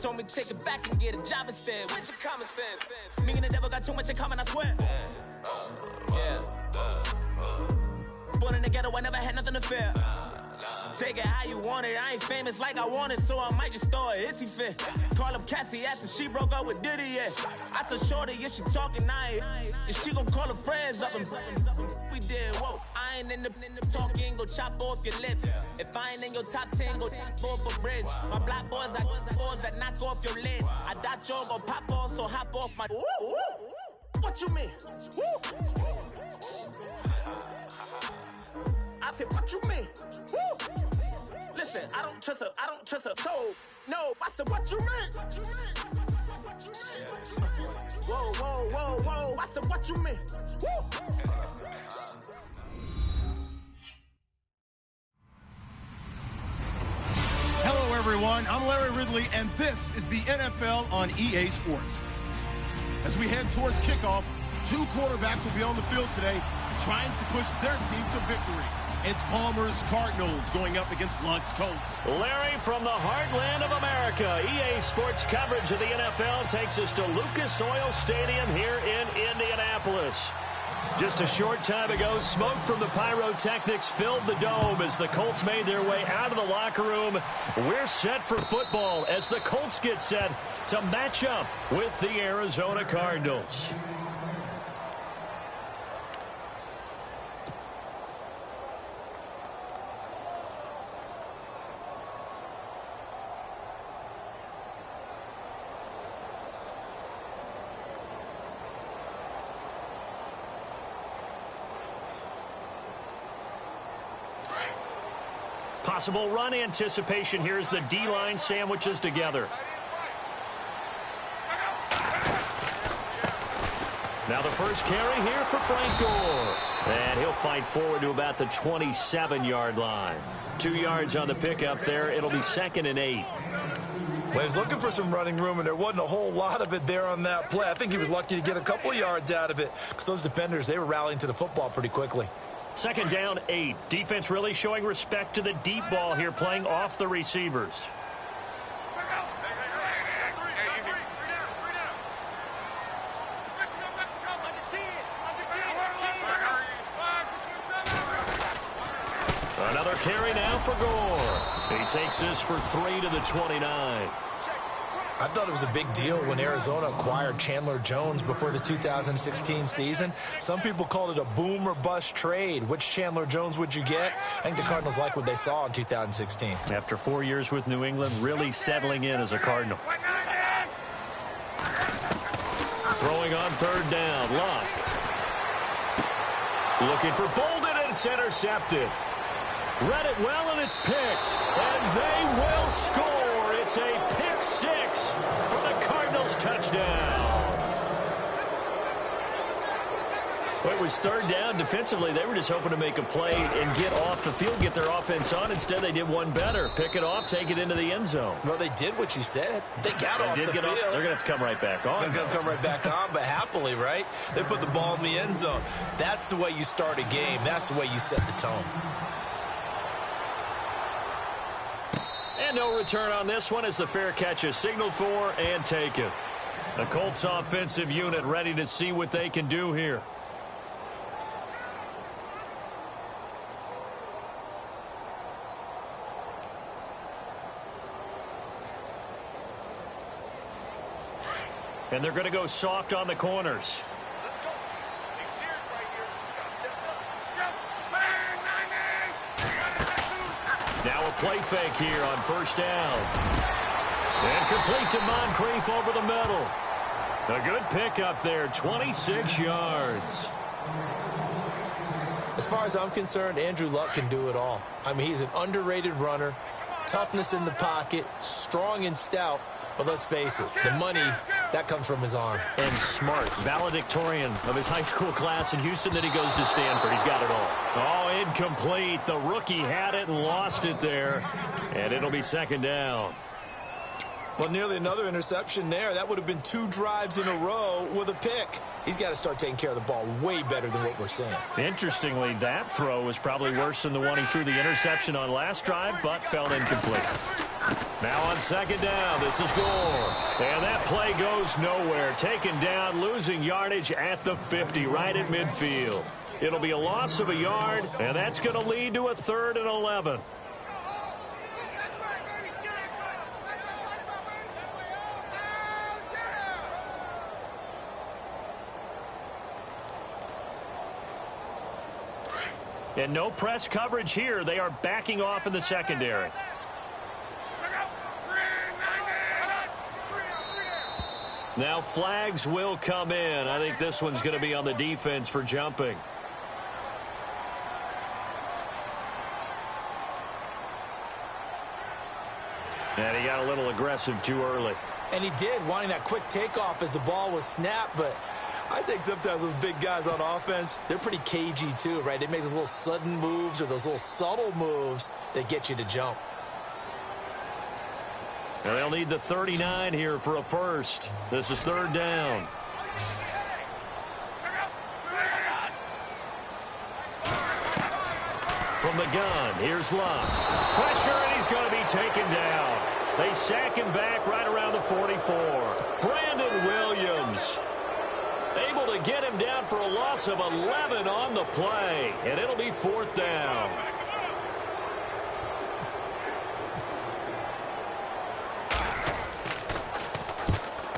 told me take it back and get a job instead. Where's your common sense? Me and the devil got too much in common, I swear. Yeah. Born in the ghetto, I never had nothing to fear. Take it how you want it. I ain't famous like I want it, so I might just throw a hissy fit. Call up Cassie after she broke up with Diddy, yeah. I told Shorty if she talking, if she gon' call her friends up and we did, whoa. I ain't in the talking, go chop off your lips. If I ain't in your top 10, go top 4 for bridge. My black boys, I got boys that knock off your lid. I dot your go pop off, so hop off my. What you mean? I said, what you mean? Woo! Listen, I don't trust her, so, no, I said, what you mean? Whoa, I said, what you mean? Woo! Hello, everyone. I'm Larry Ridley, and this is the NFL on EA Sports. As we head towards kickoff, 2 quarterbacks will be on the field today trying to push their team to victory. It's Palmer's Cardinals going up against Luck's Colts. Larry, from the heartland of America, EA Sports coverage of the NFL takes us to Lucas Oil Stadium here in Indianapolis. Just a short time ago, smoke from the pyrotechnics filled the dome as the Colts made their way out of the locker room. We're set for football as the Colts get set to match up with the Arizona Cardinals. Possible run anticipation here as the D-line sandwiches together. Now the first carry here for Frank Gore. And he'll fight forward to about the 27-yard line. 2 yards on the pickup there. It'll be 2nd and 8. Well, he was looking for some running room, and there wasn't a whole lot of it there on that play. I think he was lucky to get a couple of yards out of it because those defenders, they were rallying to the football pretty quickly. 2nd down, 8. Defense really showing respect to the deep ball here, playing off the receivers. Another carry now for Gore. He takes this for 3 to the 29. I thought it was a big deal when Arizona acquired Chandler Jones before the 2016 season. Some people called it a boom or bust trade. Which Chandler Jones would you get? I think the Cardinals like what they saw in 2016. After 4 years with New England, really settling in as a Cardinal. Throwing on 3rd down, Luck. Looking for Bolden, and it's intercepted. Read it well, and it's picked. And they will score. It's a pick 6 for the Cardinals touchdown. Well, it was 3rd down. Defensively, they were just hoping to make a play and get off the field, get their offense on. Instead, they did one better. Pick it off, take it into the end zone. Well, they did what you said. They got off the field. They're going to have to come right back on. They're going to come right back on, but happily, right? They put the ball in the end zone. That's the way you start a game. That's the way you set the tone. And no return on this one as the fair catch is signaled for and taken. The Colts offensive unit ready to see what they can do here. And they're going to go soft on the corners. Now a play fake here on 1st down. And complete to Moncrief over the middle. A good pickup there, 26 yards. As far as I'm concerned, Andrew Luck can do it all. I mean, he's an underrated runner, toughness in the pocket, strong and stout. But let's face it, the money, that comes from his arm. And smart, valedictorian of his high school class in Houston, then he goes to Stanford. He's got it all. Oh, incomplete. The rookie had it and lost it there. And it'll be 2nd down. Well, nearly another interception there. That would have been 2 drives in a row with a pick. He's got to start taking care of the ball way better than what we're seeing. Interestingly, that throw was probably worse than the one he threw the interception on last drive, but fell incomplete. Now on second down, this is Gore. And that play goes nowhere. Taken down, losing yardage at the 50, right at midfield. It'll be a loss of a yard, and that's going to lead to a 3rd and 11. And no press coverage here. They are backing off in the secondary. Now flags will come in. I think this one's going to be on the defense for jumping. And he got a little aggressive too early. And he did, wanting that quick takeoff as the ball was snapped. But I think sometimes those big guys on offense, they're pretty cagey too, right? They make those little sudden moves or those little subtle moves that get you to jump. And they'll need the 39 here for a first. This is 3rd down. From the gun, here's Love. Pressure, and he's going to be taken down. They sack him back right around the 44. Brandon Williams able to get him down for a loss of 11 on the play. And it'll be 4th down.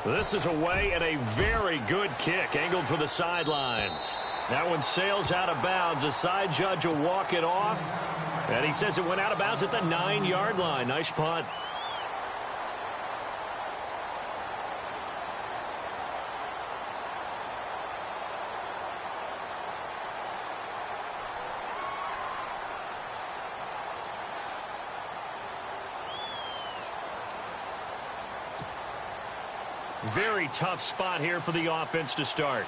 This is away and a very good kick angled for the sidelines. That one sails out of bounds. The side judge will walk it off. And he says it went out of bounds at the 9-yard line. Nice punt. Very tough spot here for the offense to start.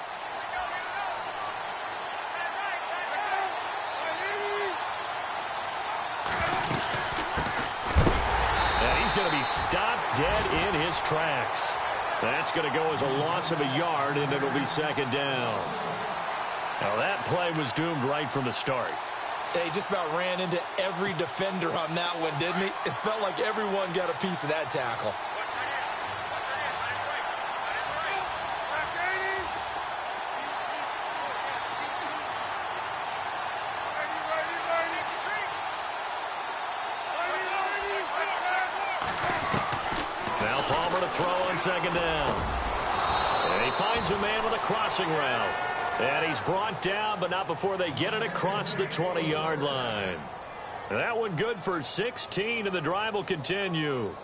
And he's going to be stopped dead in his tracks. That's going to go as a loss of a yard, and it'll be 2nd down. Now that play was doomed right from the start. He just about ran into every defender on that one, didn't he? It felt like everyone got a piece of that tackle. Throw on 2nd down. And he finds a man with a crossing route. And he's brought down, but not before they get it across the 20-yard line. And that one good for 16, and the drive will continue.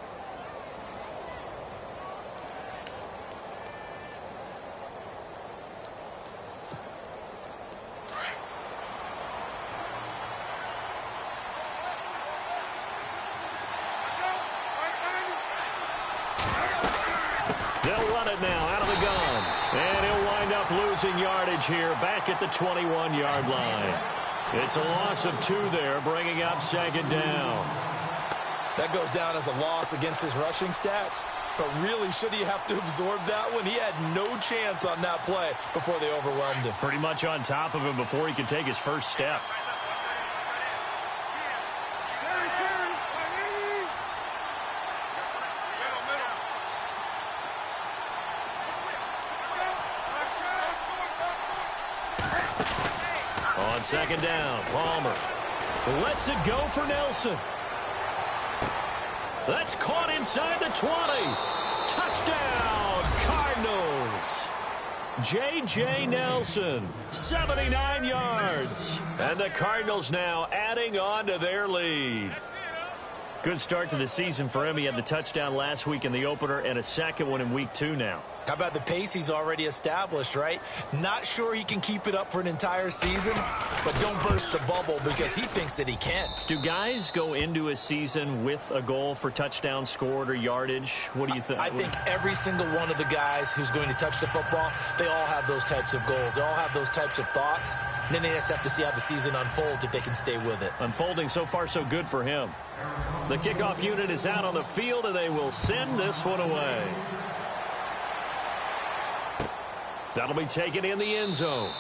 Now out of the gun, and he'll wind up losing yardage here back at the 21-yard line. It's a loss of 2 there, bringing up 2nd down. That goes down as a loss against his rushing stats, but really, should he have to absorb that one? He had no chance on that play before they overwhelmed him. Pretty much on top of him before he could take his first step. On 2nd down, Palmer lets it go for Nelson. That's caught inside the 20. Touchdown, Cardinals. J.J. Nelson, 79 yards. And the Cardinals now adding on to their lead. Good start to the season for him. He had the touchdown last week in the opener and a second one in week 2 now. How about the pace he's already established, right? Not sure he can keep it up for an entire season, but don't burst the bubble because he thinks that he can. Do guys go into a season with a goal for touchdown scored or yardage? What do you think? I think every single one of the guys who's going to touch the football, they all have those types of goals. They all have those types of thoughts. And then they just have to see how the season unfolds if they can stay with it. Unfolding so far so good for him. The kickoff unit is out on the field, and they will send this one away. That'll be taken in the end zone.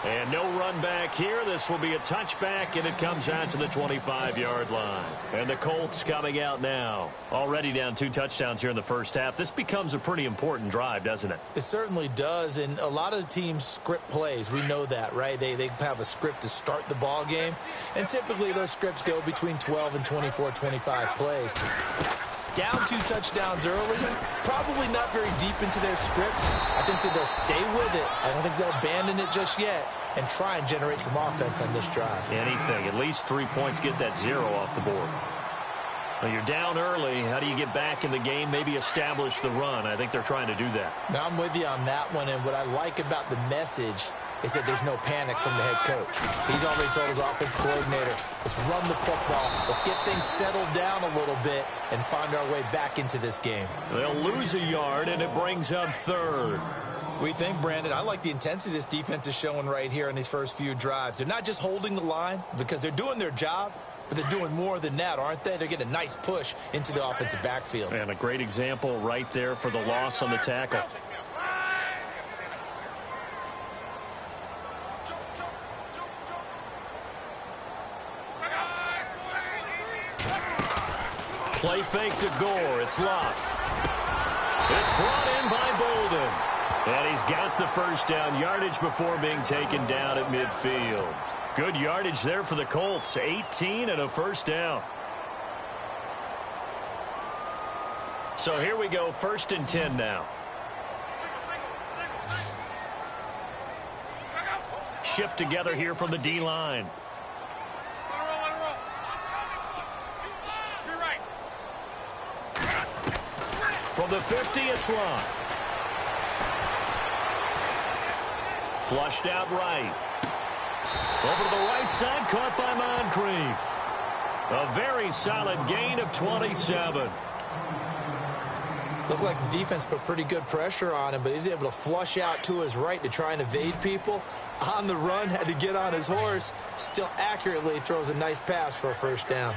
And no run back here. This will be a touchback, and it comes out to the 25-yard line. And the Colts coming out now. Already down 2 touchdowns here in the first half. This becomes a pretty important drive, doesn't it? It certainly does, and a lot of the teams script plays. We know that, right? They have a script to start the ball game, and typically those scripts go between 12 and 24, 25 plays. Down 2 touchdowns early, probably not very deep into their script. I think that they'll stay with it. I don't think they'll abandon it just yet and try and generate some offense on this drive. Anything. At least 3 points, get that 0 off the board. Well, you're down early. How do you get back in the game? Maybe establish the run. I think they're trying to do that. Now, I'm with you on that one, and what I like about the message is that there's no panic from the head coach. He's already told his offensive coordinator, let's run the football, let's get things settled down a little bit and find our way back into this game. They'll lose a yard, and it brings up 3rd. We think, Brandon, I like the intensity this defense is showing right here in these first few drives. They're not just holding the line because they're doing their job, but they're doing more than that, aren't they? They're getting a nice push into the offensive backfield. And a great example right there for the loss on the tackle. Play fake to Gore. It's locked. It's brought in by Bolden. And he's got the first down yardage before being taken down at midfield. Good yardage there for the Colts. 18 and a first down. So here we go. 1st and 10 now. Shift together here from the D-line. From the 50, it's locked. Flushed out right. Over to the right side, caught by Moncrief. A very solid gain of 27. Looked like the defense put pretty good pressure on him, but he's able to flush out to his right to try and evade people. On the run, had to get on his horse. Still accurately throws a nice pass for a first down.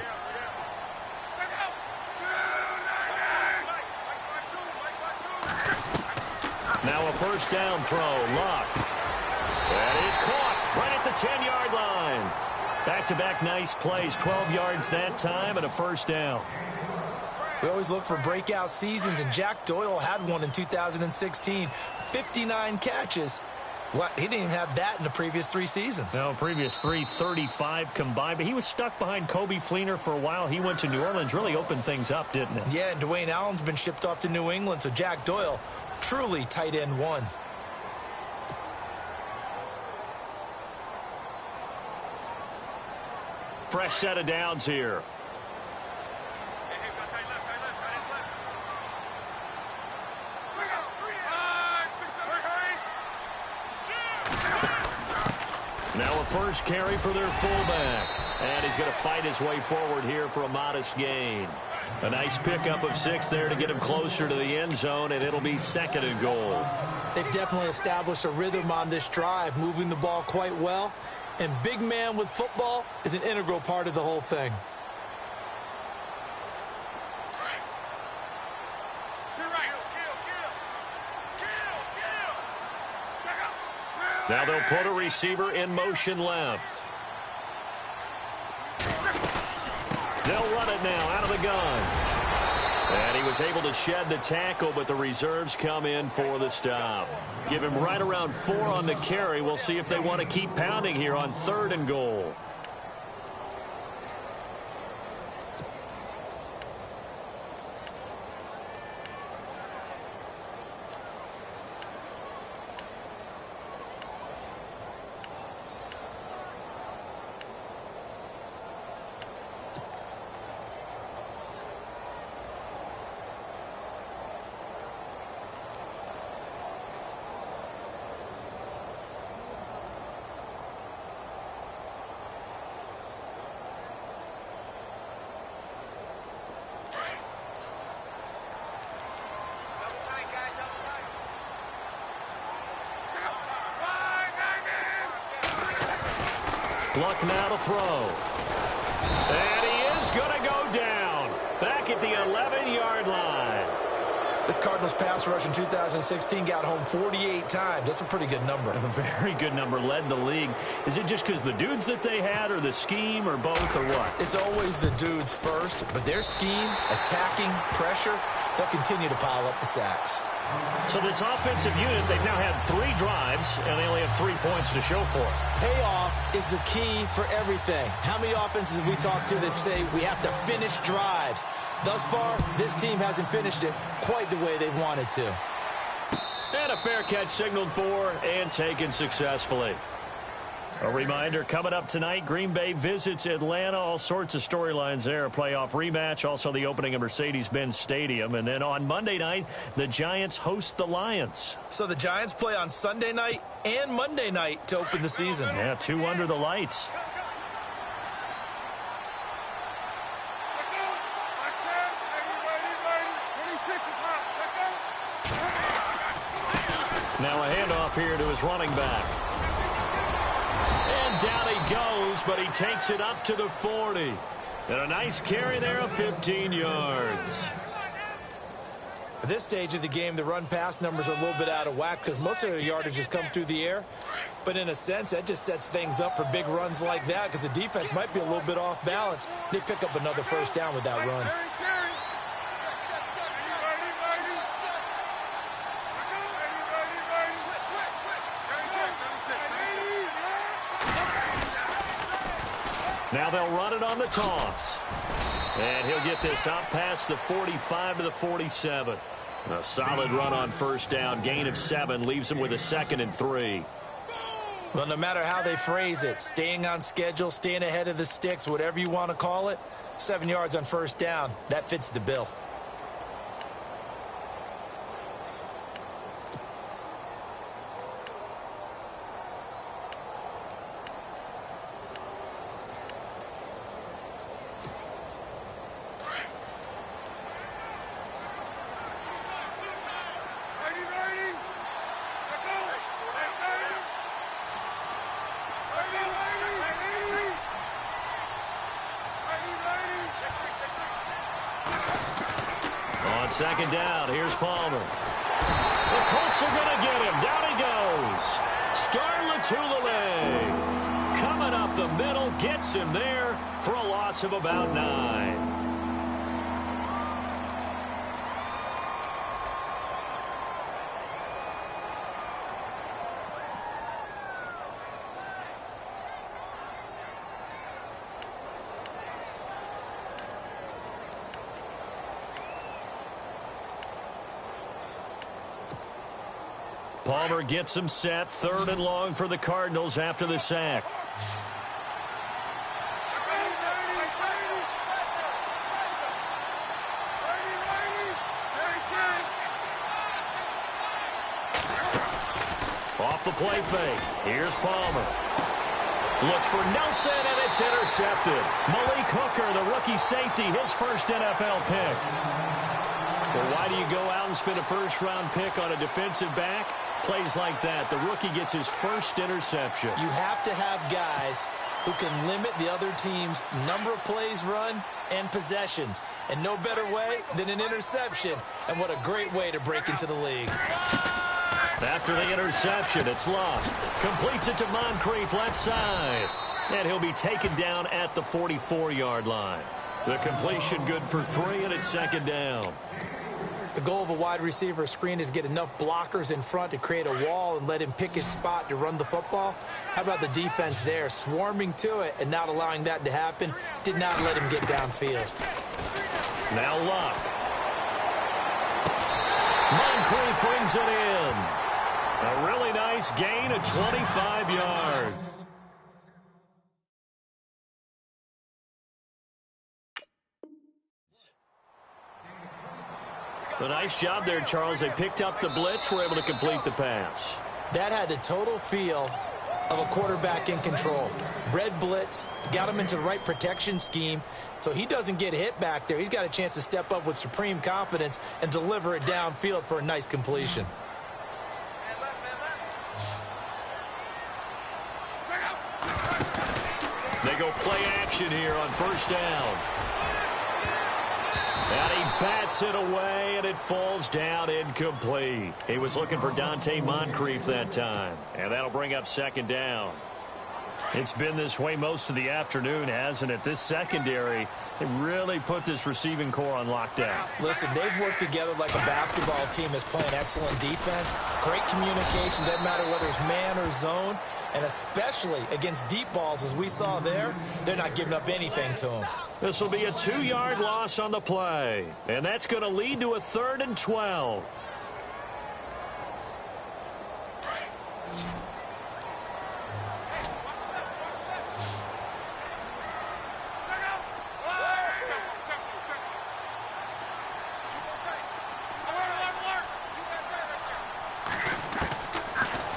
Now a first down throw, locked. That is caught right at the 10-yard line. Back-to-back nice plays, 12 yards that time and a first down. We always look for breakout seasons, and Jack Doyle had one in 2016. 59 catches. What? He didn't even have that in the previous 3 seasons. No, previous 3, 35 combined. But he was stuck behind Kobe Fleener for a while. He went to New Orleans, really opened things up, didn't it? Yeah, and Dwayne Allen's been shipped off to New England, so Jack Doyle, truly tight end 1. Fresh set of downs here. Now a first carry for their fullback. And he's going to fight his way forward here for a modest gain. A nice pickup of 6 there to get him closer to the end zone, and it'll be 2nd and goal. They've definitely established a rhythm on this drive, moving the ball quite well. And big man with football is an integral part of the whole thing. Now they'll put a receiver in motion left. They'll run it now out of the gun. And he was able to shed the tackle, but the reserves come in for the stop. Give him right around 4 on the carry. We'll see if they want to keep pounding here on 3rd and goal. Luck now to throw. And he is going to go down. Back at the 11-yard line. This Cardinals pass rush in 2016 got home 48 times. That's a pretty good number. A very good number, led the league. Is it just because the dudes that they had, or the scheme, or both, or what? It's always the dudes first, but their scheme, attacking, pressure, they'll continue to pile up the sacks. So this offensive unit, they've now had 3 drives, and they only have 3 points to show for it. Payoff is the key for everything. How many offenses have we talked to that say we have to finish drives? Thus far, this team hasn't finished it quite the way they wanted to. And a fair catch signaled for and taken successfully. A reminder, coming up tonight, Green Bay visits Atlanta. All sorts of storylines there. A playoff rematch, also the opening of Mercedes-Benz Stadium. And then on Monday night, the Giants host the Lions. So the Giants play on Sunday night and Monday night to open the season. Yeah, 2 under the lights. Now a handoff here to his running back. And down he goes, but he takes it up to the 40. And a nice carry there of 15 yards. At this stage of the game, the run-pass numbers are a little bit out of whack because most of the yardage has come through the air. But in a sense, that just sets things up for big runs like that because the defense might be a little bit off balance. They pick up another first down with that run. Now they'll run it on the toss. And he'll get this out past the 45 to the 47. A solid run on first down. Gain of 7 leaves him with a 2nd and 3. Well, no matter how they phrase it, staying on schedule, staying ahead of the sticks, whatever you want to call it, 7 yards on first down, that fits the bill. On second down, here's Palmer. The Colts are going to get him. Down he goes. Starlatulele coming up the middle, gets him there for a loss of about 9. Palmer gets him set. 3rd and long for the Cardinals after the sack. Off the play fake. Here's Palmer. Looks for Nelson, and it's intercepted. Malik Hooker, the rookie safety, his first NFL pick. Well, why do you go out and spend a first-round pick on a defensive back? Plays like that. The rookie gets his first interception. You have to have guys who can limit the other team's number of plays run and possessions. And no better way than an interception. And what a great way to break into the league. After the interception, it's lost. Completes it to Moncrief left side. And he'll be taken down at the 44-yard line. The completion good for 3, and it's 2nd down. The goal of a wide receiver screen is get enough blockers in front to create a wall and let him pick his spot to run the football. How about the defense there, swarming to it and not allowing that to happen? Did not let him get downfield. Now Luck. Moncrief brings it in. A really nice gain of 25 yards. A nice job there, Charles. They picked up the blitz, were able to complete the pass. That had the total feel of a quarterback in control. Red blitz, got him into the right protection scheme, so he doesn't get hit back there. He's got a chance to step up with supreme confidence and deliver it downfield for a nice completion. They go play action here on first down. And he bats it away, and it falls down incomplete. He was looking for Dante Moncrief that time. And that'll bring up second down. It's been this way most of the afternoon, hasn't it? This secondary, they really put this receiving core on lockdown. Listen, they've worked together like a basketball team that's playing excellent defense. Great communication, doesn't matter whether it's man or zone. And especially against deep balls, as we saw there, they're not giving up anything to them. This will be a 2-yard loss on the play. And that's going to lead to a 3rd and 12.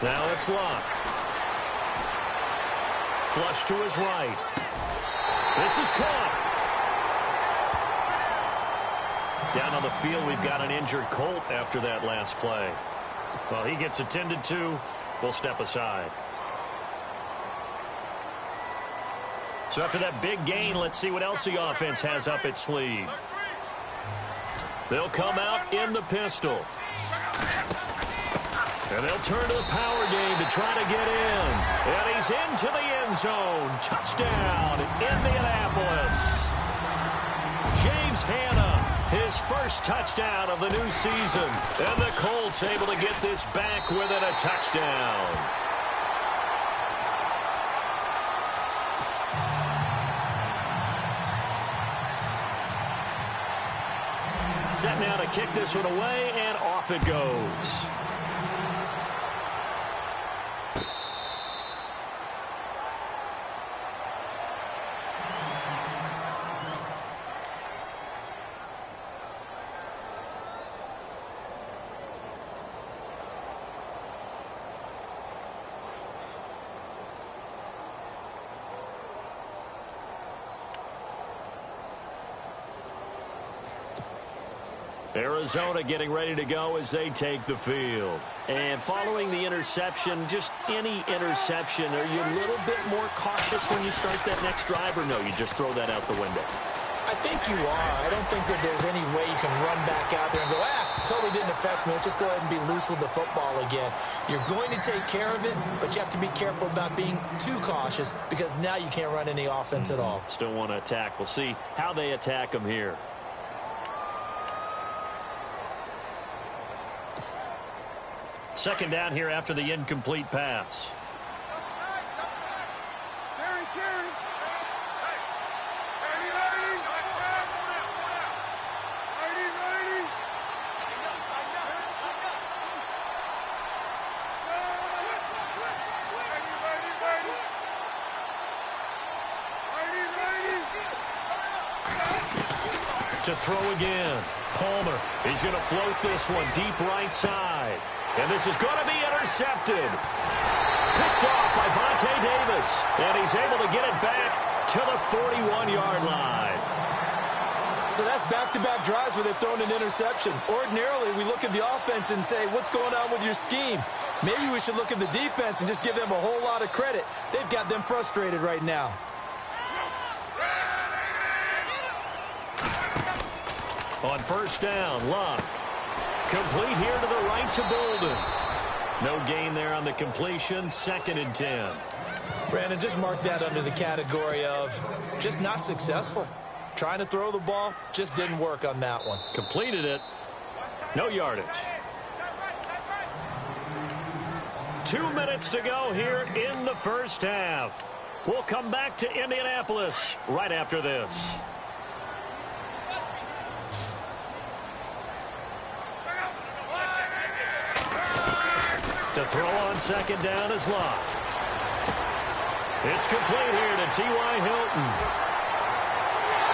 Now it's Locke. Flush to his right. This is caught. Down on the field, we've got an injured Colt after that last play. Well, he gets attended to. We'll step aside. So after that big gain, let's see what else the offense has up its sleeve. They'll come out in the pistol. And they'll turn to the power game to try to get in. And he's into the end zone. Touchdown, Indianapolis. James Hanna, his first touchdown of the new season. And the Colts able to get this back within a touchdown. Set now to kick this one away, and off it goes. Arizona getting ready to go as they take the field. And following the interception, just any interception, are you a little bit more cautious when you start that next drive, or no, you just throw that out the window? I think you are. I don't think that there's any way you can run back out there and go, totally didn't affect me. Let's just go ahead and be loose with the football again. You're going to take care of it, but you have to be careful about being too cautious because now you can't run any offense at all. Still want to attack. We'll see how they attack them here. Second down here after the incomplete pass. To throw again. Palmer, he's going to float this one deep right side. And this is going to be intercepted. Picked off by Vontae Davis. And he's able to get it back to the 41-yard line. So that's back-to-back drives where they've thrown an interception. Ordinarily, we look at the offense and say, what's going on with your scheme? Maybe we should look at the defense and just give them a whole lot of credit. They've got them frustrated right now. On first down, Locke. Complete here to the right to Bolden. No gain there on the completion. 2nd and 10. Brandon, just mark that under the category of just not successful. Trying to throw the ball, just didn't work on that one. Completed it. No yardage. 2 minutes to go here in the first half. We'll come back to Indianapolis right after this. To throw on second down is Locke. It's complete here to T.Y. Hilton.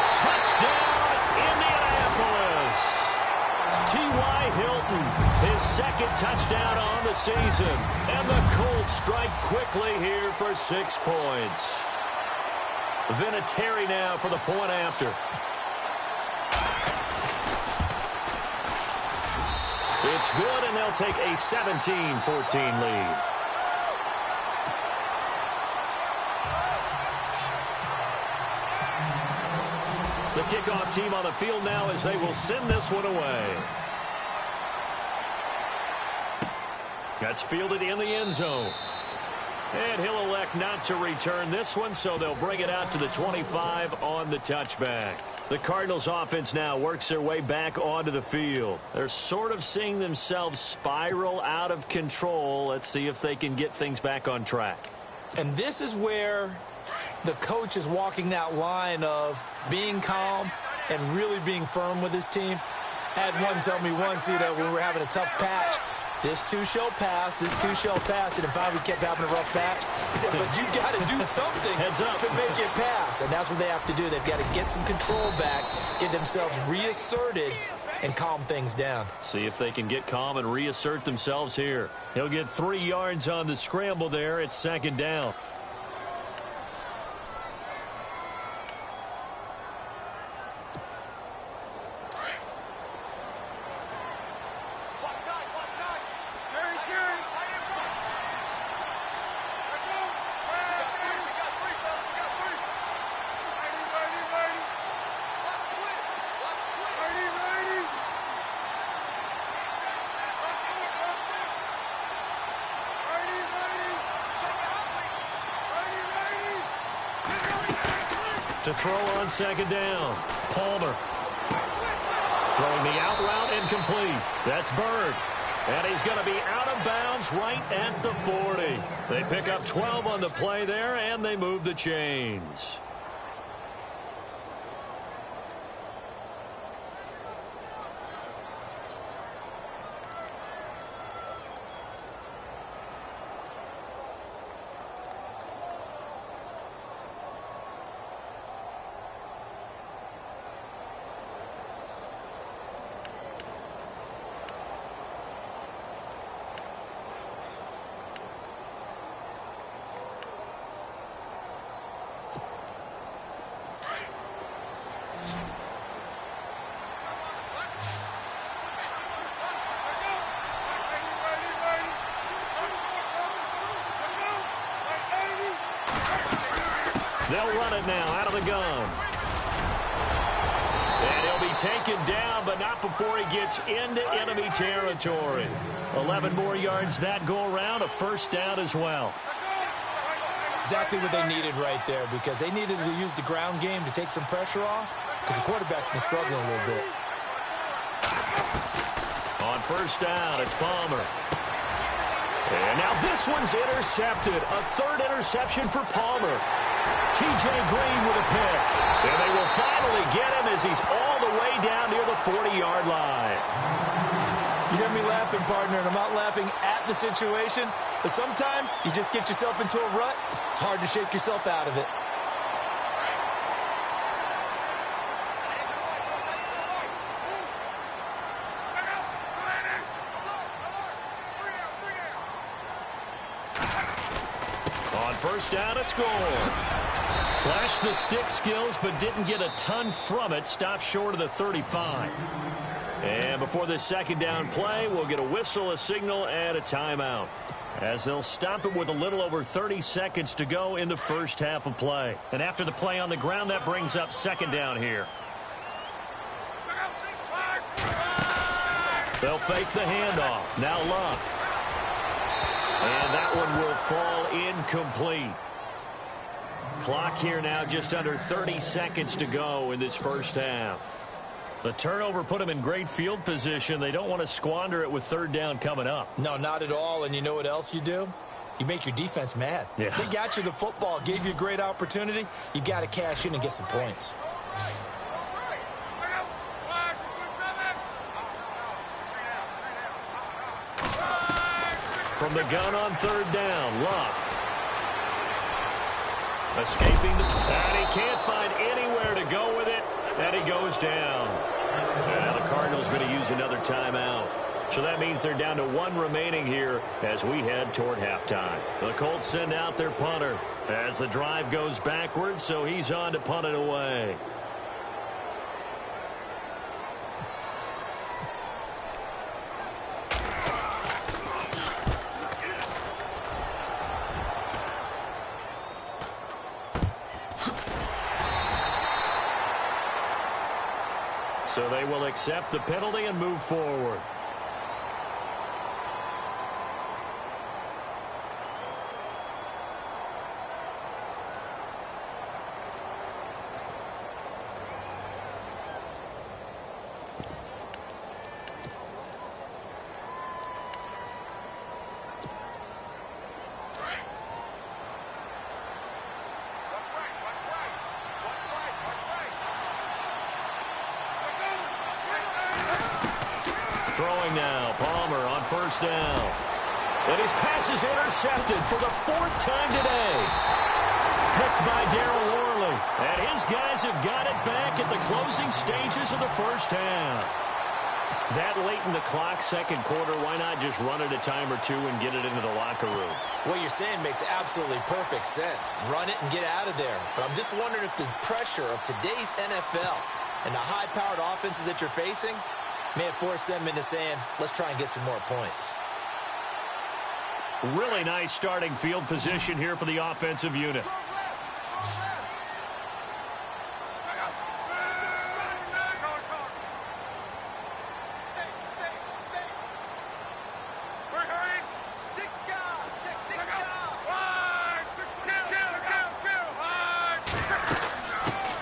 Touchdown, Indianapolis. T.Y. Hilton, his 2nd touchdown on the season. And the Colts strike quickly here for 6 points. Vinatieri now for the point after. It's good, and they'll take a 17-14 lead. The kick kickoff team on the field now as they will send this one away. That's fielded in the end zone. And he'll elect not to return this one, so they'll bring it out to the 25 on the touchback. The Cardinals offense now works their way back onto the field. They're sort of seeing themselves spiral out of control. Let's see if they can get things back on track. And this is where the coach is walking that line of being calm and really being firm with his team. Had one tell me once, when we were having a tough patch, this too shall pass, this too shall pass. And if we kept having a rough patch, he said, but you got to do something to make it pass. And that's what they have to do. They've got to get some control back, get themselves reasserted, and calm things down. See if they can get calm and reassert themselves here. He'll get 3 yards on the scramble there. It's second down. To throw on second down. Palmer. Throwing the out route incomplete. That's Bird. And he's going to be out of bounds right at the 40. They pick up 12 on the play there, and they move the chains. They'll run it now out of the gun. And he'll be taken down, but not before he gets into enemy territory. 11 more yards that go around, a first down as well. Exactly what they needed right there, because they needed to use the ground game to take some pressure off, because the quarterback's been struggling a little bit. On first down, it's Palmer. And now this one's intercepted. A third interception for Palmer. T.J. Green with a pick. And they will finally get him as he's all the way down near the 40-yard line. You hear me laughing, partner, and I'm not laughing at the situation, but sometimes you just get yourself into a rut. It's hard to shake yourself out of it. On first down, it's Gore. Flashed the stick skills, but didn't get a ton from it. Stopped short of the 35. And before this second down play, we'll get a whistle, a signal, and a timeout, as they'll stop it with a little over 30 seconds to go in the first half of play. And after the play on the ground, that brings up second down here. They'll fake the handoff. Now Luck. And that one will fall incomplete. Clock here now just under 30 seconds to go in this first half. The turnover put them in great field position. They don't want to squander it with third down coming up. No, not at all. And you know what else you do? You make your defense mad. Yeah. They got you the football, gave you a great opportunity. You got to cash in and get some points. From the gun on third down, Luck. Escaping, and he can't find anywhere to go with it, and he goes down. And now the Cardinals going to use another timeout. So that means they're down to one remaining here as we head toward halftime. The Colts send out their punter as the drive goes backwards, so he's on to punt it away. So they will accept the penalty and move forward. Throwing now, Palmer on first down. And his pass is intercepted for the 4th time today. Picked by Darryl Worley. And his guys have got it back at the closing stages of the first half. That late in the clock, second quarter, why not just run it a time or two and get it into the locker room? What you're saying makes absolutely perfect sense. Run it and get out of there. But I'm just wondering if the pressure of today's NFL and the high-powered offenses that you're facing may have forced them into saying, let's try and get some more points. Really nice starting field position here for the offensive unit.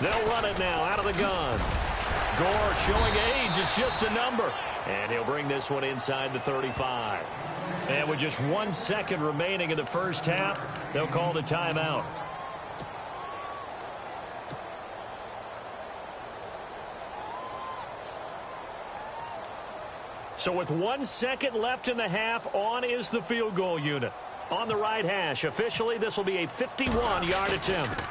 They'll run it now out of the gun. Gore showing age is just a number. And he'll bring this one inside the 35. And with just 1 second remaining in the first half, they'll call the timeout. So with 1 second left in the half, on is the field goal unit. On the right hash, officially this will be a 51-yard attempt.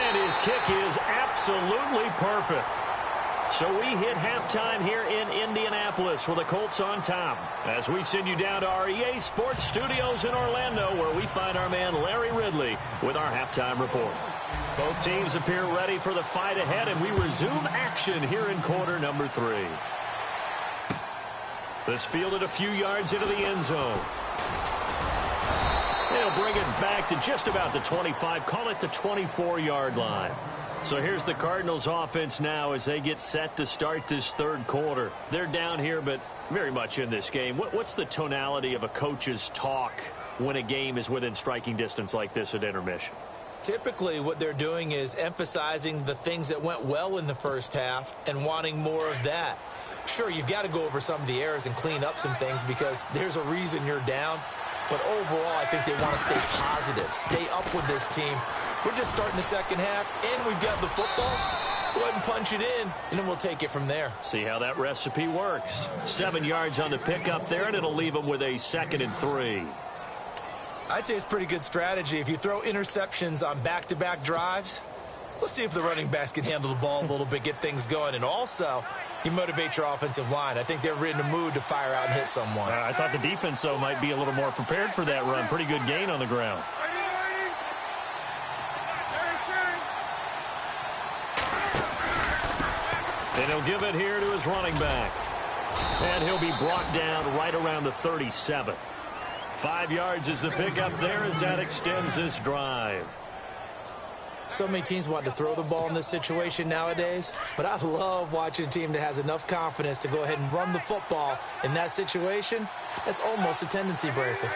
And his kick is absolutely perfect. So we hit halftime here in Indianapolis with the Colts on top. As we send you down to our EA Sports Studios in Orlando, where we find our man Larry Ridley with our halftime report. Both teams appear ready for the fight ahead, and we resume action here in quarter number 3. This fielded a few yards into the end zone. They'll bring it back to just about the 25, call it the 24-yard line. So here's the Cardinals offense now as they get set to start this third quarter. They're down here, but very much in this game. What's the tonality of a coach's talk when a game is within striking distance like this at intermission? Typically, what they're doing is emphasizing the things that went well in the first half and wanting more of that. Sure, you've got to go over some of the errors and clean up some things because there's a reason you're down. But overall, I think they want to stay positive, stay up with this team. We're just starting the second half, and we've got the football. Let's go ahead and punch it in, and then we'll take it from there. See how that recipe works. 7 yards on the pickup there, and it'll leave them with a 2nd and 3. I'd say it's pretty good strategy. If you throw interceptions on back-to-back drives, let's see if the running backs can handle the ball a little bit, get things going. And also, you motivate your offensive line. I think they're in the mood to fire out and hit someone. I thought the defense, though, might be a little more prepared for that run. Pretty good gain on the ground. And he'll give it here to his running back. And he'll be brought down right around the 37. 5 yards is the pickup there as that extends this drive. So many teams want to throw the ball in this situation nowadays, but I love watching a team that has enough confidence to go ahead and run the football in that situation. That's almost a tendency breaker.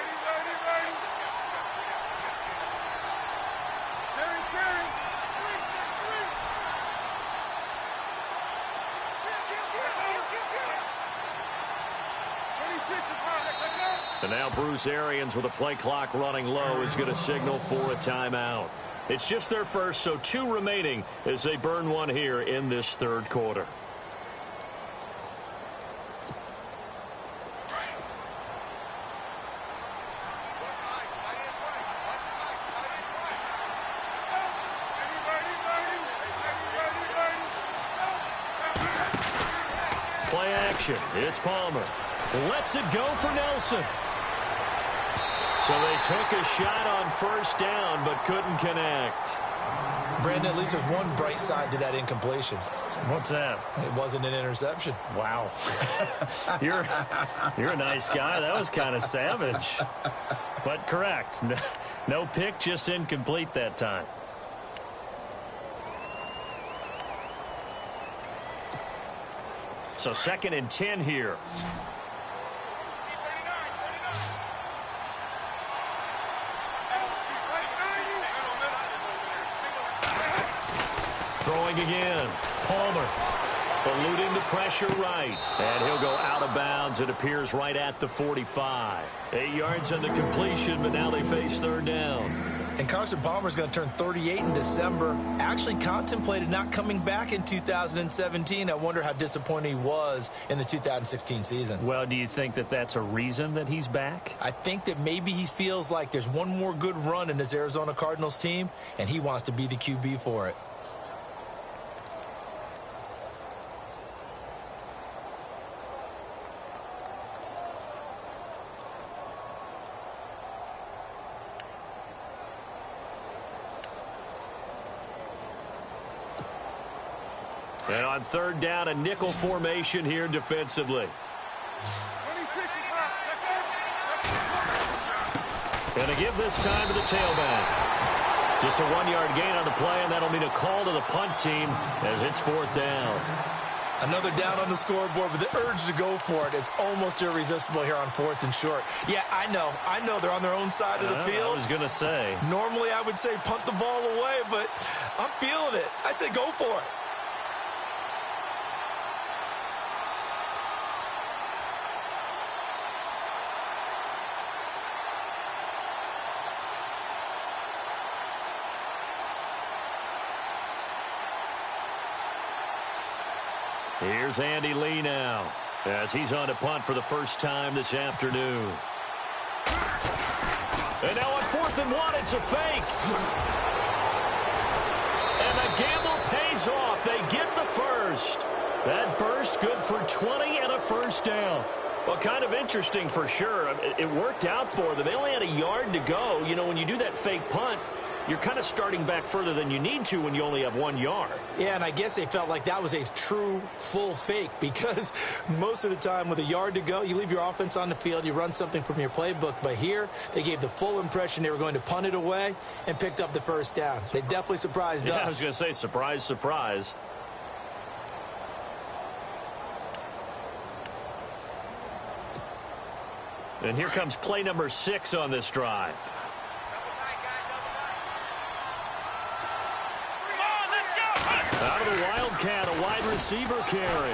And now Bruce Arians with the play clock running low is going to signal for a timeout. It's just their first, so 2 remaining as they burn one here in this third quarter. Play action. It's Palmer. Lets it go for Nelson. So they took a shot on first down, but couldn't connect. Brandon, at least there's one bright side to that incompletion. What's that? It wasn't an interception. Wow. You're a nice guy. That was kind of savage. But correct. No pick, just incomplete that time. So 2nd and 10 here. Throwing again. Palmer eluding the pressure right. And he'll go out of bounds. It appears right at the 45. 8 yards on the completion, but now they face 3rd down. And Carson Palmer's going to turn 38 in December. Actually contemplated not coming back in 2017. I wonder how disappointed he was in the 2016 season. Well, do you think that that's a reason that he's back? I think that maybe he feels like there's one more good run in this Arizona Cardinals team, and he wants to be the QB for it. And on 3rd down, a nickel formation here defensively. And to give this time to the tailback. Just a 1-yard gain on the play, and that'll mean a call to the punt team as it's 4th down. Another down on the scoreboard, but the urge to go for it is almost irresistible here on 4th and short. Yeah, I know they're on their own side of the field. I was going to say. Normally I would say punt the ball away, but I'm feeling it. I say go for it. Here's Andy Lee now as he's on to punt for the first time this afternoon. And now on 4th and 1, it's a fake. And the gamble pays off. They get the first. That burst good for 20 and a first down. Well, kind of interesting for sure. It worked out for them. They only had a yard to go. You know, when you do that fake punt, you're kind of starting back further than you need to when you only have 1 yard. Yeah, and I guess they felt like that was a true full fake because most of the time with a yard to go, you leave your offense on the field, you run something from your playbook. But here, they gave the full impression they were going to punt it away and picked up the first down. They definitely surprised us. I was going to say, surprise, surprise. And here comes play number 6 on this drive. Out of the Wildcat, a wide receiver carry.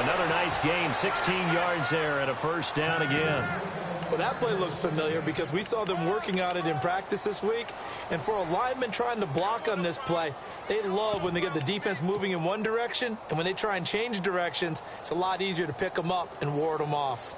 Another nice gain, 16 yards there and a first down again. Well, that play looks familiar because we saw them working on it in practice this week. And for a lineman trying to block on this play, they love when they get the defense moving in one direction. And when they try and change directions, it's a lot easier to pick them up and ward them off.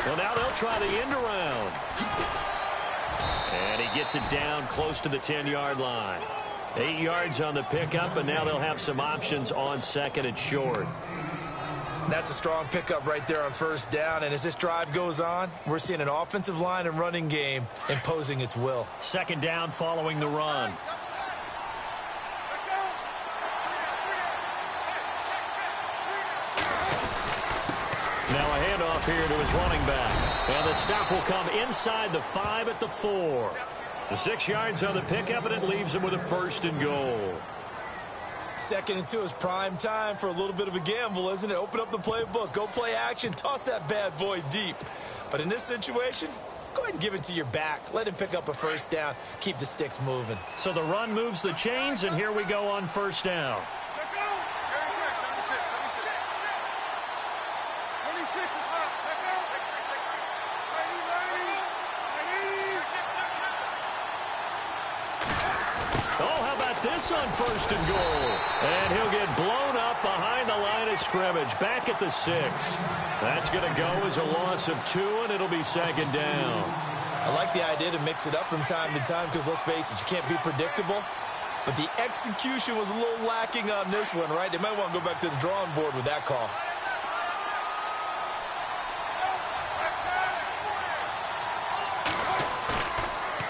So now they'll try the end around. And he gets it down close to the 10-yard line. 8 yards on the pickup, and now they'll have some options on 2nd and short. That's a strong pickup right there on first down. And as this drive goes on, we're seeing an offensive line and running game imposing its will. 2nd down following the run. Now a handoff here to his running back. And the stop will come inside the 5 at the 4. The 6 yards on the pickup, and it leaves him with a 1st and goal. 2nd and 2 is prime time for a little bit of a gamble, isn't it? Open up the playbook, go play action, toss that bad boy deep. But in this situation, go ahead and give it to your back. Let him pick up a first down. Keep the sticks moving. So the run moves the chains, and here we go on first down. This on 1st and goal. And he'll get blown up behind the line of scrimmage. Back at the 6. That's going to go as a loss of 2, and it'll be 2nd down. I like the idea to mix it up from time to time because, let's face it, you can't be predictable. But the execution was a little lacking on this one, right? They might want to go back to the drawing board with that call.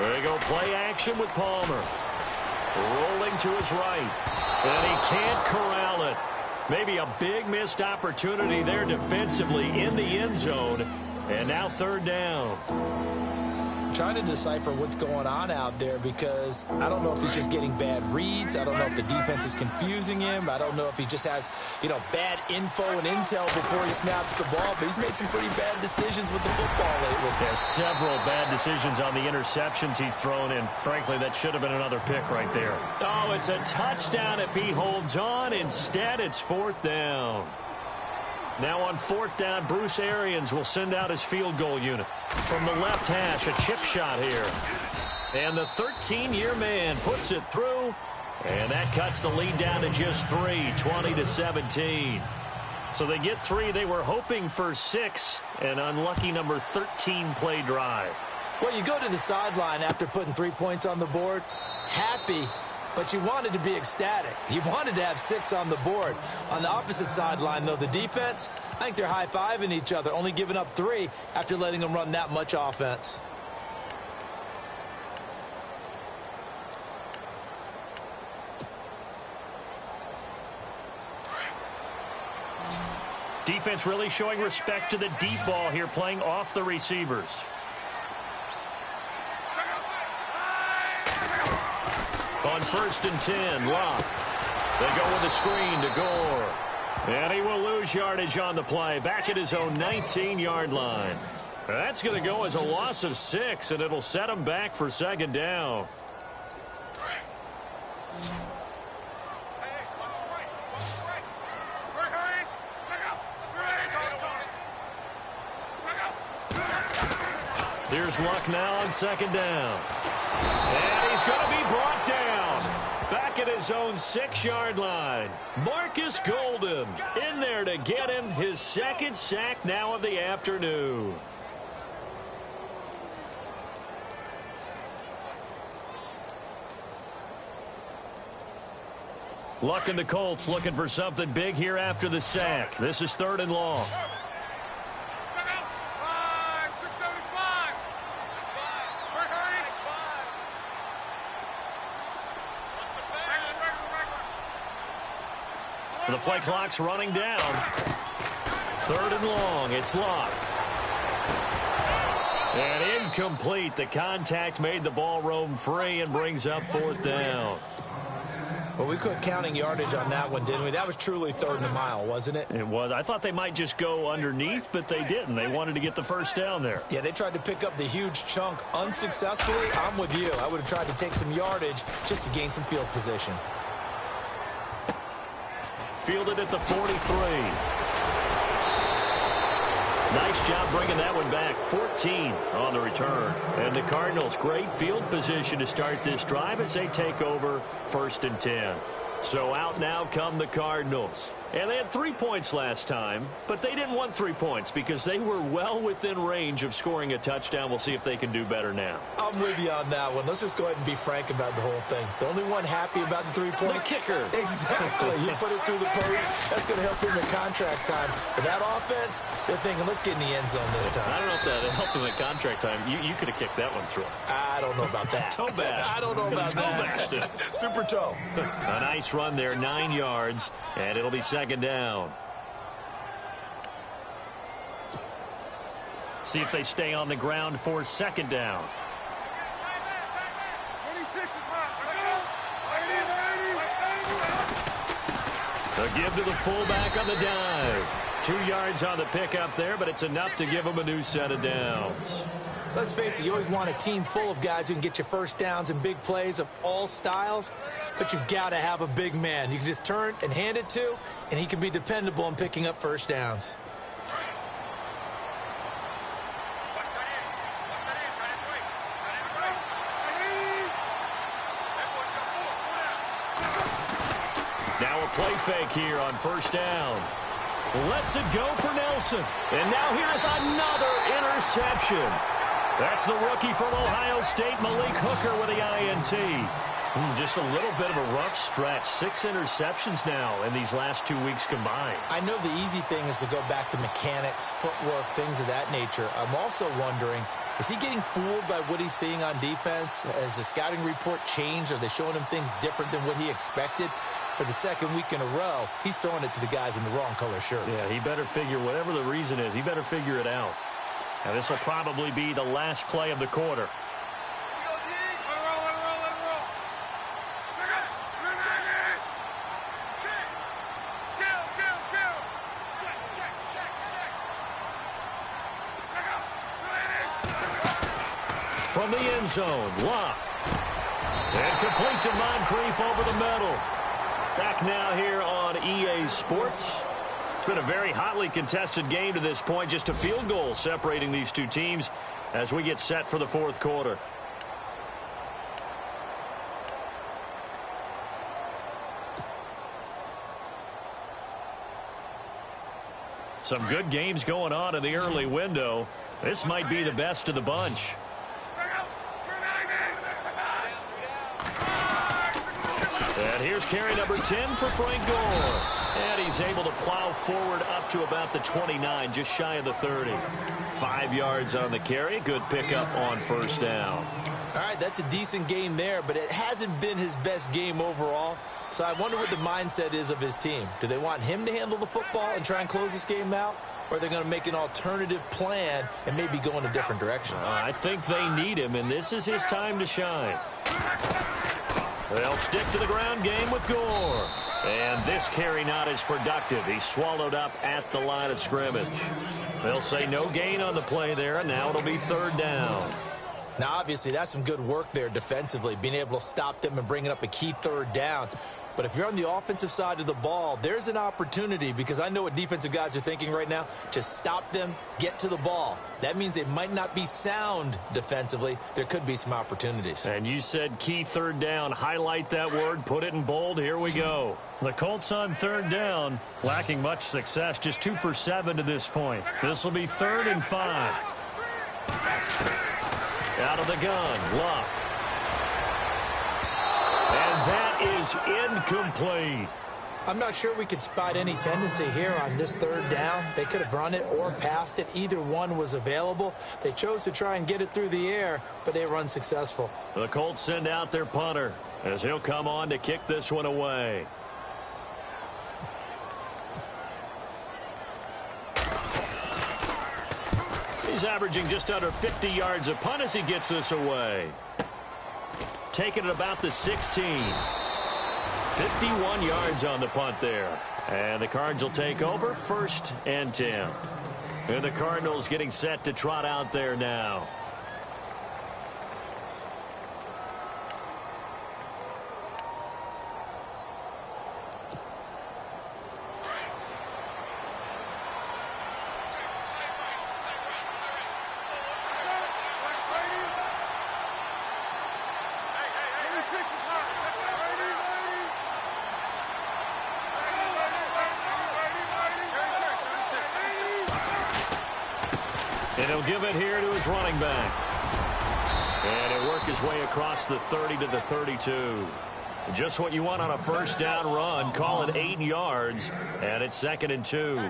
There you go, play action with Palmer. Rolling to his right. And he can't corral it. Maybe a big missed opportunity there defensively in the end zone. And now third down. Trying to decipher what's going on out there because I don't know if he's just getting bad reads. I don't know if the defense is confusing him. I don't know if he just has, bad info and intel before he snaps the ball. But he's made some pretty bad decisions with the football lately. Yeah, several bad decisions on the interceptions he's thrown, and frankly, that should have been another pick right there. Oh, it's a touchdown if he holds on. Instead, it's fourth down. Now on fourth down, Bruce Arians will send out his field goal unit. From the left hash, a chip shot here. And the 13-year man puts it through. And that cuts the lead down to just 3, 20-17. So they get 3. They were hoping for 6. An unlucky number 13 play drive. Well, you go to the sideline after putting 3 points on the board, happy, but you wanted to be ecstatic. You wanted to have 6 on the board. On the opposite sideline, though, the defense, I think they're high-fiving each other, only giving up 3 after letting them run that much offense. Defense really showing respect to the deep ball here, playing off the receivers. On 1st and 10, Locke. They go with a screen to Gore. And he will lose yardage on the play, back at his own 19-yard line. That's going to go as a loss of 6, and it'll set him back for second down. Here's Luck now on second down. And he's going to be brought down. Back at his own 6-yard line. Marcus Golden in there to get him his second sack now of the afternoon. Luck and the Colts looking for something big here after the sack. This is 3rd and long. The play clock's running down. 3rd and long. It's Locke. And incomplete. The contact made the ball roam free and brings up 4th down. Well, we quit counting yardage on that one, didn't we? That was truly 3rd and a mile, wasn't it? It was. I thought they might just go underneath, but they didn't. They wanted to get the first down there. Yeah, they tried to pick up the huge chunk unsuccessfully. I'm with you. I would have tried to take some yardage just to gain some field position. Fielded at the 43. Nice job bringing that one back. 14 on the return. And the Cardinals, great field position to start this drive as they take over 1st and 10. So out now come the Cardinals. And they had 3 points last time, but they didn't want 3 points because they were well within range of scoring a touchdown. We'll see if they can do better now. I'm with you on that one. Let's just go ahead and be frank about the whole thing. The only one happy about the 3-point. The kicker. Exactly. You put it through the post. That's going to help him in contract time. But that offense, they're thinking, let's get in the end zone this time. I don't know if that helped him in contract time. You could have kicked that one through. I don't know about that. Toe bash. I don't know about that. Super toe. A nice run there, 9 yards, and it'll be second down. See if they stay on the ground for second down. A give to the fullback on the dive. 2 yards on the pickup there, but it's enough to give them a new set of downs. Let's face it, you always want a team full of guys who can get you first downs and big plays of all styles, but you've got to have a big man you can just turn and hand it to, and he can be dependable in picking up first downs. Now a play fake here on first down. Lets it go for Nelson. And now here's another interception. That's the rookie from Ohio State, Malik Hooker, with the INT. Just a little bit of a rough stretch. 6 interceptions now in these last 2 weeks combined. I know the easy thing is to go back to mechanics, footwork, things of that nature. I'm also wondering, is he getting fooled by what he's seeing on defense? Has the scouting report changed? Are they showing him things different than what he expected? for the second week in a row, he's throwing it to the guys in the wrong color shirts. Yeah, he better figure, whatever the reason is, he better figure it out. Now, this will probably be the last play of the quarter. From the end zone, Locke. And complete to Moncrief over the middle. Back now here on EA Sports. It's been a very hotly contested game to this point. Just a field goal separating these two teams as we get set for the fourth quarter. Some good games going on in the early window. This might be the best of the bunch. And here's carry number 10 for Frank Gore. And he's able to plow forward up to about the 29, just shy of the 30. 5 yards on the carry. Good pickup on first down. All right, that's a decent game there, but it hasn't been his best game overall. So I wonder what the mindset is of his team. Do they want him to handle the football and try and close this game out? Or are they going to make an alternative plan and maybe go in a different direction? I think they need him, and this is his time to shine. They'll stick to the ground game with Gore. And this carry not as productive. He's swallowed up at the line of scrimmage. They'll say no gain on the play there, and now it'll be third down. Now, obviously, that's some good work there defensively, being able to stop them and bringing up a key third down. But if you're on the offensive side of the ball, there's an opportunity, because I know what defensive guys are thinking right now. Just stop them, get to the ball. That means they might not be sound defensively. There could be some opportunities. And you said key third down. Highlight that word. Put it in bold. Here we go. The Colts on third down, lacking much success. Just 2 for 7 to this point. This will be 3rd and 5. Out of the gun, Locke. And that is incomplete. I'm not sure we could spot any tendency here on this third down. They could have run it or passed it. Either one was available. They chose to try and get it through the air, but they were unsuccessful. The Colts send out their punter as he'll come on to kick this one away. He's averaging just under 50 yards a punt as he gets this away. Taking it about the 16. 51 yards on the punt there. And the Cards will take over 1st and 10. And the Cardinals getting set to trot out there now. And he'll give it here to his running back. And he'll work his way across the 30 to the 32. Just what you want on a first down run. Call it 8 yards. And it's 2nd and 2.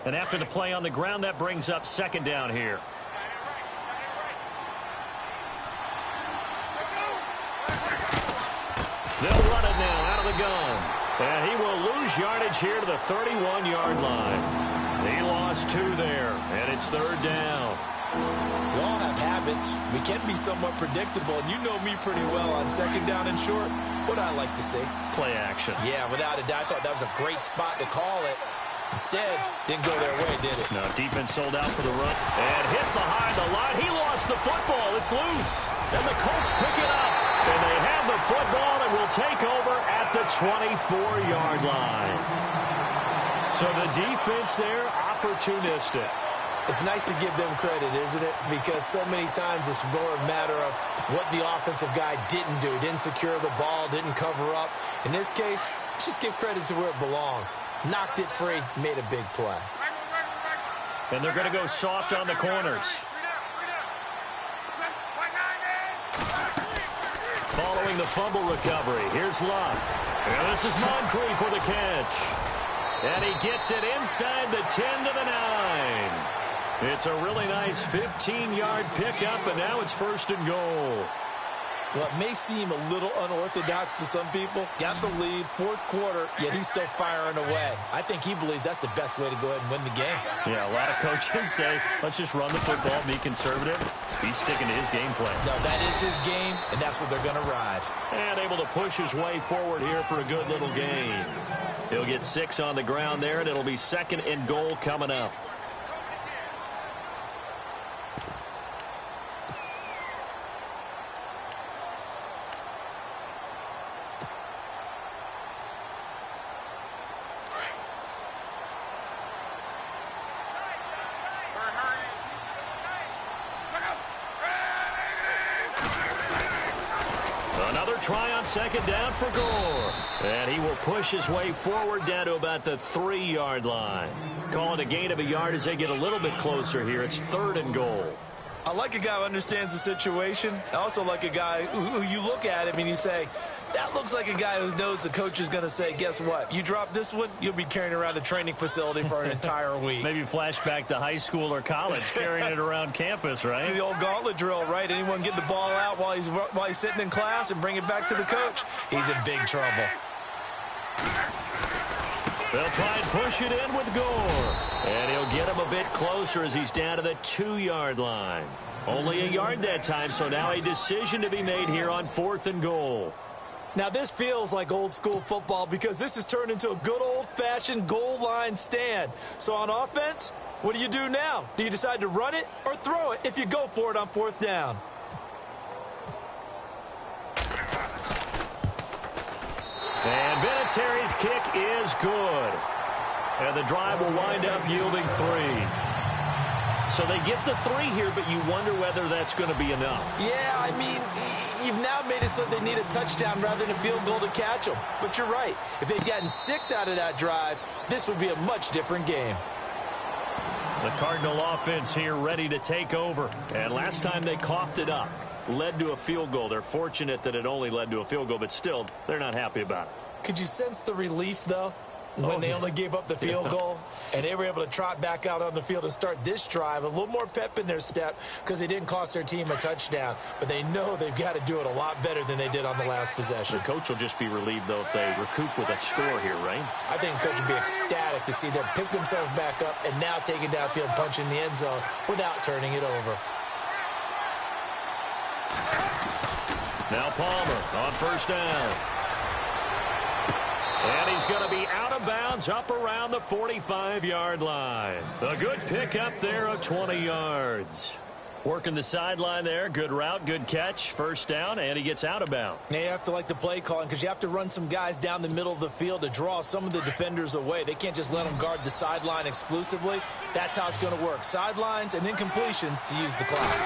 And after the play on the ground, that brings up 2nd down here. They'll run it now out of the gun. And he will lose yardage here to the 31-yard line. He lost 2 there, and it's 3rd down. We all have habits. We can be somewhat predictable, and you know me pretty well on 2nd down and short. What I like to see. Play action. Yeah, without a doubt. I thought that was a great spot to call it. Instead, didn't go their way, did it? No, defense sold out for the run. And hit behind the line. He lost the football. It's loose. And the Colts pick it up. And they have the football and will take over at the 24-yard line. So the defense there, opportunistic. It's nice to give them credit, isn't it? Because so many times it's more a matter of what the offensive guy didn't do. Didn't secure the ball, didn't cover up. In this case, let's just give credit to where it belongs. Knocked it free, made a big play. And they're going to go soft on the corners. Following following the fumble recovery. Here's Luck. And this is Moncrief for the catch. And he gets it inside the 10 to the 9. It's a really nice 15-yard pickup, and now it's 1st and goal. Well, it may seem a little unorthodox to some people. Got the lead, 4th quarter, yet he's still firing away. I think he believes that's the best way to go ahead and win the game. Yeah, a lot of coaches say, let's just run the football, be conservative. He's sticking to his game plan. No, that is his game, and that's what they're going to ride. And able to push his way forward here for a good little gain. He'll get 6 on the ground there, and it'll be 2nd and goal coming up. Try on 2nd down for Gore. And he will push his way forward down to about the 3-yard line. Call it a gain of a yard as they get a little bit closer here. It's 3rd and goal. I like a guy who understands the situation. I also like a guy who you look at him and you say, that looks like a guy who knows the coach is going to say, guess what? You drop this one, you'll be carrying around a training facility for an entire week. Maybe flashback to high school or college, carrying it around campus, right? The old gauntlet drill, right? Anyone get the ball out while he's sitting in class and bring it back to the coach? He's in big trouble. They'll try and push it in with Gore. And he'll get him a bit closer as he's down to the 2-yard line. Only a yard that time, so now a decision to be made here on 4th and goal. Now, this feels like old-school football because this has turned into a good old-fashioned goal line stand. So on offense, what do you do now? Do you decide to run it or throw it if you go for it on 4th down? And Vinatieri's kick is good. And the drive will wind up yielding 3. So they get the 3 here, but you wonder whether that's going to be enough. Yeah, I mean, you've now made it so they need a touchdown rather than a field goal to catch them. But you're right. If they'd gotten 6 out of that drive, this would be a much different game. The Cardinal offense here ready to take over. And last time they coughed it up, led to a field goal. They're fortunate that it only led to a field goal, but still, they're not happy about it. Could you sense the relief, though? When they only gave up the field goal and they were able to trot back out on the field and start this drive, a little more pep in their step because they didn't cost their team a touchdown. But they know they've got to do it a lot better than they did on the last possession. The coach will just be relieved, though, if they recoup with a score here, right? I think the coach will be ecstatic to see them pick themselves back up and now take it downfield and punch in the end zone without turning it over. Now Palmer on 1st down. And he's going to be out of bounds up around the 45-yard line. A good pickup there of 20 yards. Working the sideline there. Good route, good catch. 1st down, and he gets out of bounds. Now you have to like the play calling because you have to run some guys down the middle of the field to draw some of the defenders away. They can't just let them guard the sideline exclusively. That's how it's going to work. Sidelines and then completions to use the clock.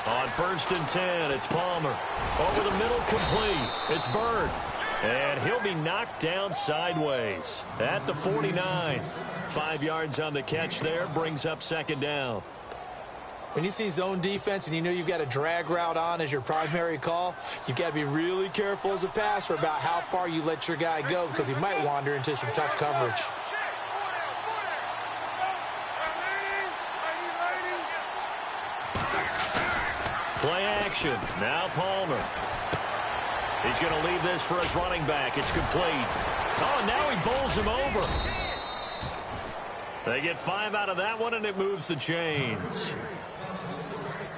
On 1st and 10, it's Palmer. Over the middle, complete. It's Bird. And he'll be knocked down sideways at the 49. 5 yards on the catch there, brings up 2nd down. When you see zone defense and you know you've got a drag route on as your primary call, you've got to be really careful as a passer about how far you let your guy go because he might wander into some tough coverage. Play action. Now Palmer. He's going to leave this for his running back. It's complete. Oh, and now he bowls him over. They get 5 out of that one, and it moves the chains.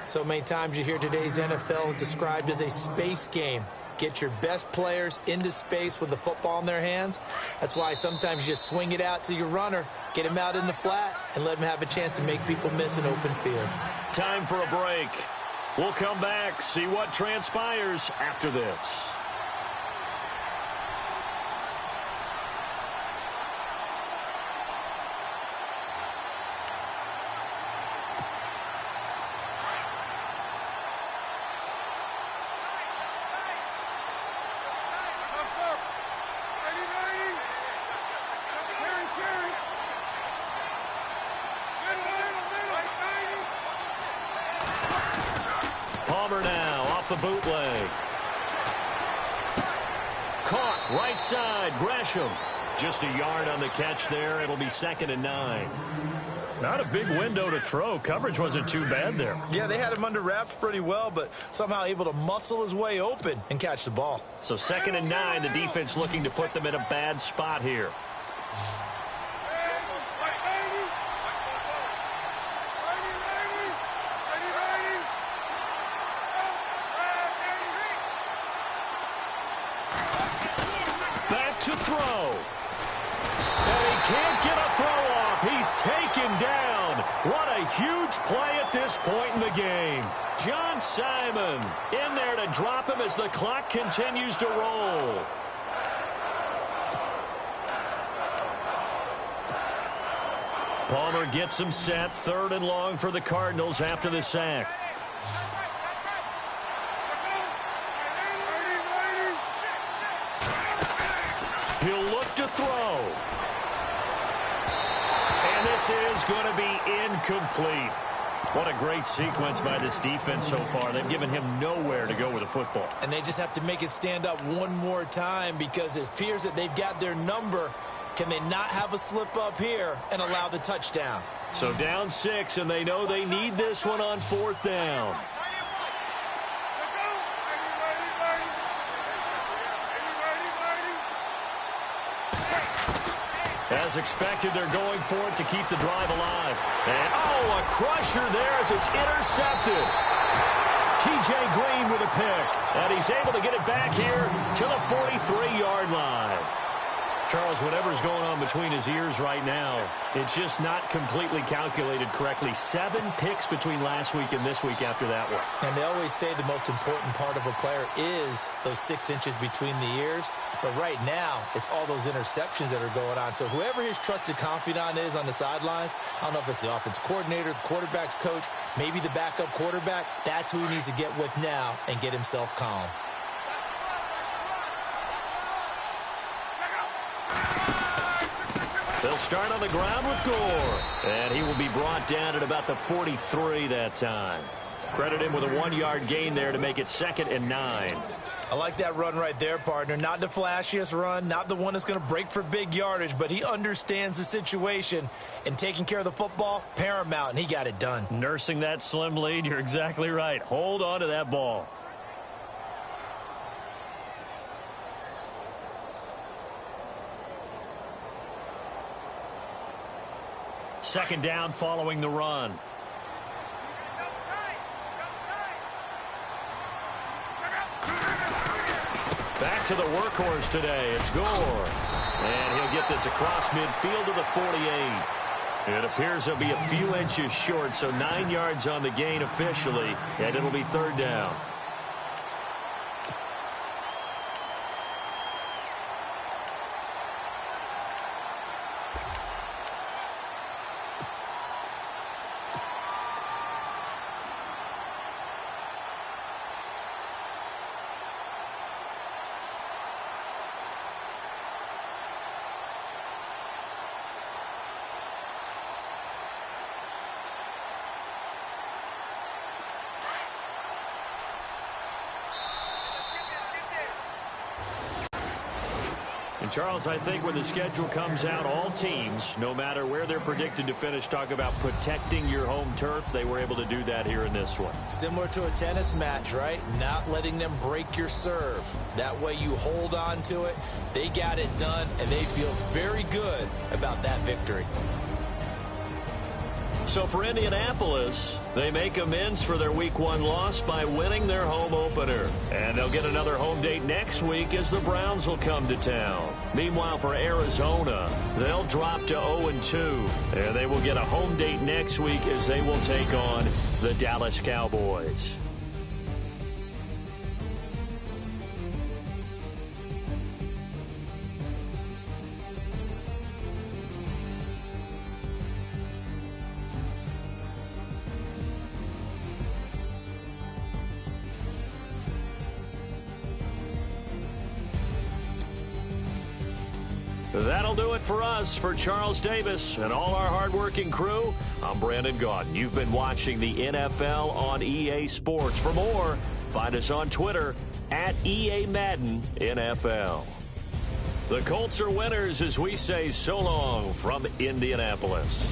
So many times you hear today's NFL described as a space game. Get your best players into space with the football in their hands. That's why sometimes you just swing it out to your runner, get him out in the flat, and let him have a chance to make people miss an open field. Time for a break. We'll come back, see what transpires after this. Palmer now off the bootleg. Caught right side. Gresham. Just a yard on the catch there. It'll be 2nd and 9. Not a big window to throw. Coverage wasn't too bad there. Yeah, they had him under wraps pretty well, but somehow able to muscle his way open and catch the ball. So 2nd and 9, the defense looking to put them in a bad spot here. Back to throw. And he can't get a throw off. He's taken down. What a huge play at this point in the game. John Simon in there to drop him as the clock continues to roll. Palmer gets him set. 3rd and long for the Cardinals after the sack. He'll look to throw. And this is going to be incomplete. What a great sequence by this defense so far. They've given him nowhere to go with the football. And they just have to make it stand up one more time because it appears that they've got their number. Can they not have a slip up here and allow the touchdown? So down 6, and they know they need this one on 4th down. As expected, they're going for it to keep the drive alive. And, oh, a crusher there as it's intercepted. T.J. Green with a pick. And he's able to get it back here to the 43-yard line. Charles, whatever's going on between his ears right now, it's just not completely calculated correctly. 7 picks between last week and this week after that one. And they always say the most important part of a player is those 6 inches between the ears. But right now, it's all those interceptions that are going on. So whoever his trusted confidant is on the sidelines, I don't know if it's the offensive coordinator, the quarterback's coach, maybe the backup quarterback, that's who he needs to get with now and get himself calm. They'll start on the ground with Gore. And he will be brought down at about the 43 that time. Credit him with a 1-yard gain there to make it 2nd and 9. I like that run right there, partner. Not the flashiest run, not the one that's going to break for big yardage, but he understands the situation, and taking care of the football, paramount, and he got it done. Nursing that slim lead, you're exactly right. Hold on to that ball. Second down following the run. Back to the workhorse today. It's Gore. And he'll get this across midfield to the 48. It appears he'll be a few inches short, so 9 yards on the gain officially, and it'll be 3rd down. And, Charles, I think when the schedule comes out, all teams, no matter where they're predicted to finish, talk about protecting your home turf. They were able to do that here in this one. Similar to a tennis match, right? Not letting them break your serve. That way you hold on to it. They got it done, and they feel very good about that victory. So for Indianapolis, they make amends for their Week 1 loss by winning their home opener. And they'll get another home date next week as the Browns will come to town. Meanwhile, for Arizona, they'll drop to 0-2. And they will get a home date next week as they will take on the Dallas Cowboys. That'll do it for us. For Charles Davis and all our hardworking crew, I'm Brandon Gaudin. You've been watching the NFL on EA Sports. For more, find us on Twitter @EA Madden NFL. The Colts are winners as we say so long from Indianapolis.